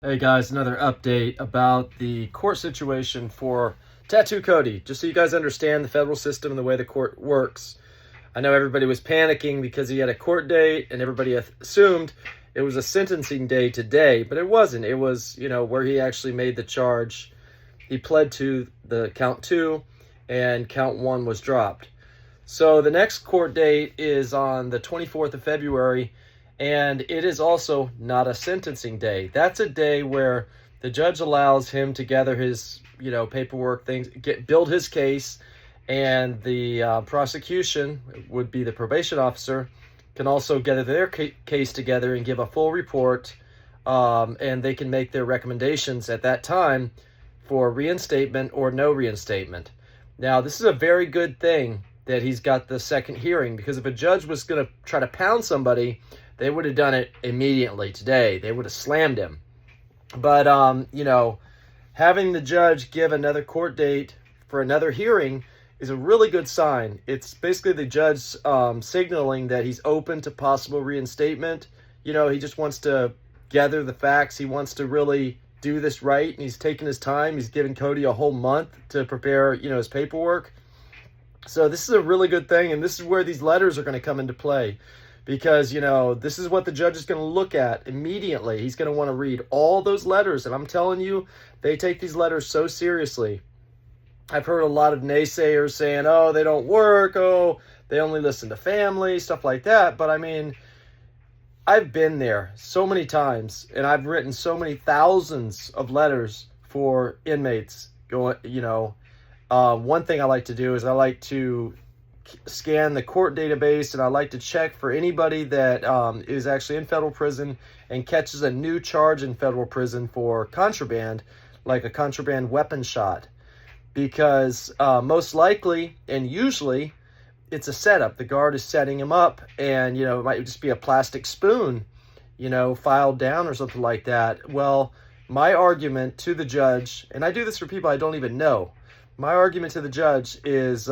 Hey guys, another update about the court situation for Tattoo Cody. Just so you guys understand the federal system and the way the court works. I know everybody was panicking because he had a court date and everybody assumed it was a sentencing day today, but it wasn't. It was, where he actually made the charge. He pled to the count 2 and count 1 was dropped. So the next court date is on the 24th of February. And it is also not a sentencing day. That's a day where the judge allows him to gather his, paperwork, things, build his case, and the prosecution, would be the probation officer, can also gather their case together and give a full report, and they can make their recommendations at that time for reinstatement or no reinstatement. Now, this is a very good thing that he's got the second hearing, because if a judge was going to try to pound somebody, they would have done it immediately today. They would have slammed him. But, having the judge give another court date for another hearing is a really good sign. It's basically the judge signaling that he's open to possible reinstatement. He just wants to gather the facts. He wants to really do this right, and he's taking his time. He's giving Cody a whole month to prepare, his paperwork. So this is a really good thing, and this is where these letters are going to come into play. Because, this is what the judge is going to look at immediately. He's going to want to read all those letters. And I'm telling you, they take these letters so seriously. I've heard a lot of naysayers saying, oh, they don't work. Oh, they only listen to family, stuff like that. But, I've been there so many times. And I've written so many thousands of letters for inmates. One thing I like to do is I like to scan the court database, and I like to check for anybody that is actually in federal prison and catches a new charge in federal prison for contraband, like a contraband weapon shot, because most likely and usually it's a setup. The guard is setting him up, and it might just be a plastic spoon filed down or something like that. Well, my argument to the judge, and I do this for people I don't even know, my argument to the judge is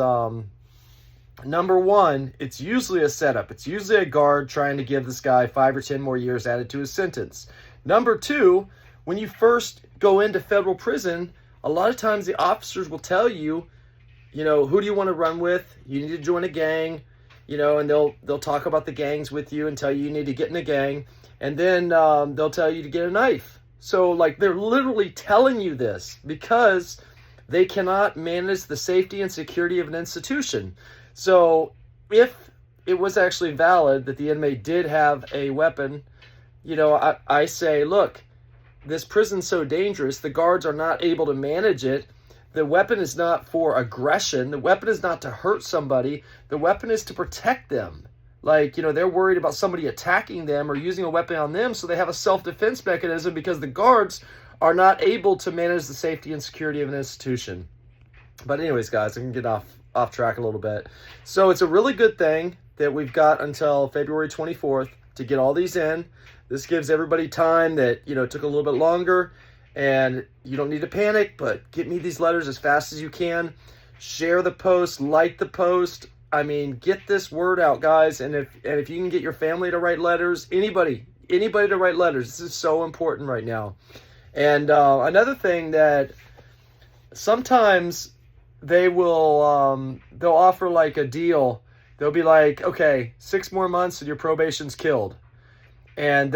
number one, it's usually a setup. It's usually a guard trying to give this guy 5 or 10 more years added to his sentence. Number two, when you first go into federal prison, a lot of times the officers will tell you, who do you want to run with? You need to join a gang, and they'll talk about the gangs with you and tell you need to get in a gang. And then they'll tell you to get a knife. So, they're literally telling you this because they cannot manage the safety and security of an institution. So if it was actually valid that the inmate did have a weapon, I say, look, this prison's so dangerous, the guards are not able to manage it. The weapon is not for aggression. The weapon is not to hurt somebody. The weapon is to protect them. They're worried about somebody attacking them or using a weapon on them, so they have a self-defense mechanism because the guards are not able to manage the safety and security of an institution. But anyways, guys, I can get off track a little bit. So it's a really good thing that we've got until February 24th to get all these in. This gives everybody time that, it took a little bit longer, and you don't need to panic, but get me these letters as fast as you can. Share the post, like the post. Get this word out, guys. And if you can get your family to write letters, anybody to write letters, this is so important right now. And another thing that sometimes they will, they'll offer a deal. They'll be like, okay, 6 more months and your probation's killed. And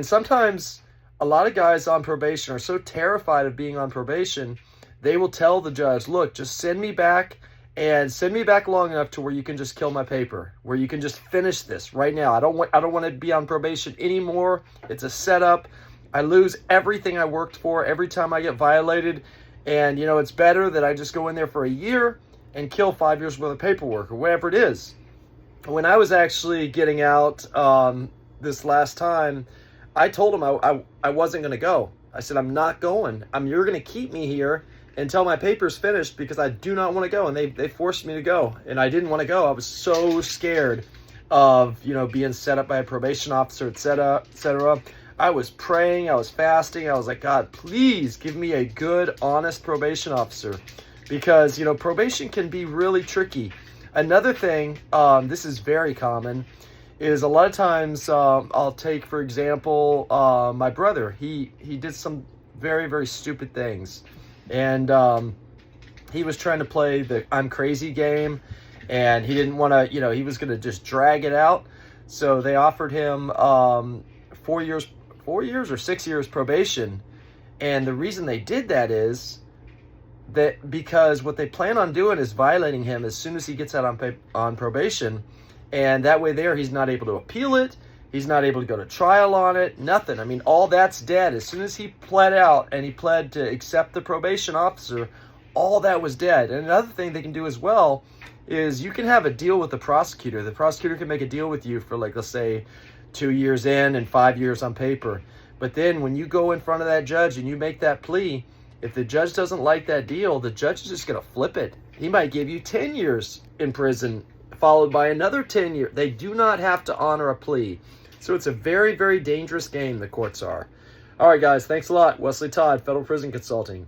sometimes a lot of guys on probation are so terrified of being on probation, they will tell the judge, look, just send me back long enough to where you can just kill my paper, where you can just finish this right now. I don't want to be on probation anymore. It's a setup. I lose everything I worked for every time I get violated. And, it's better that I just go in there for a year and kill 5 years worth of paperwork or whatever it is. When I was actually getting out this last time, I told him I wasn't going to go. I said, I'm not going. You're going to keep me here until my paper's finished because I do not want to go. And they forced me to go. And I didn't want to go. I was so scared of, being set up by a probation officer, et cetera, et cetera. I was praying, I was fasting, I was like, God, please give me a good, honest probation officer. Because, probation can be really tricky. Another thing, this is very common, is a lot of times I'll take, for example, my brother. He did some very, very stupid things. And he was trying to play the I'm crazy game, and he didn't want to, he was going to just drag it out. So they offered him 4 years or 6 years probation. And the reason they did that is that because what they plan on doing is violating him as soon as he gets out on probation. And that way there, he's not able to appeal it. He's not able to go to trial on it. Nothing. I mean, all that's dead. As soon as he pled out and he pled to accept the probation officer, all that was dead. And another thing they can do as well is you can have a deal with the prosecutor. The prosecutor can make a deal with you for, like, let's say 2 years in and 5 years on paper. But then when you go in front of that judge and you make that plea, if the judge doesn't like that deal, the judge is just going to flip it. He might give you 10 years in prison, followed by another 10 years. They do not have to honor a plea. So it's a very, very dangerous game, the courts are. All right, guys, thanks a lot. Wesley Todd, Federal Prison Consulting.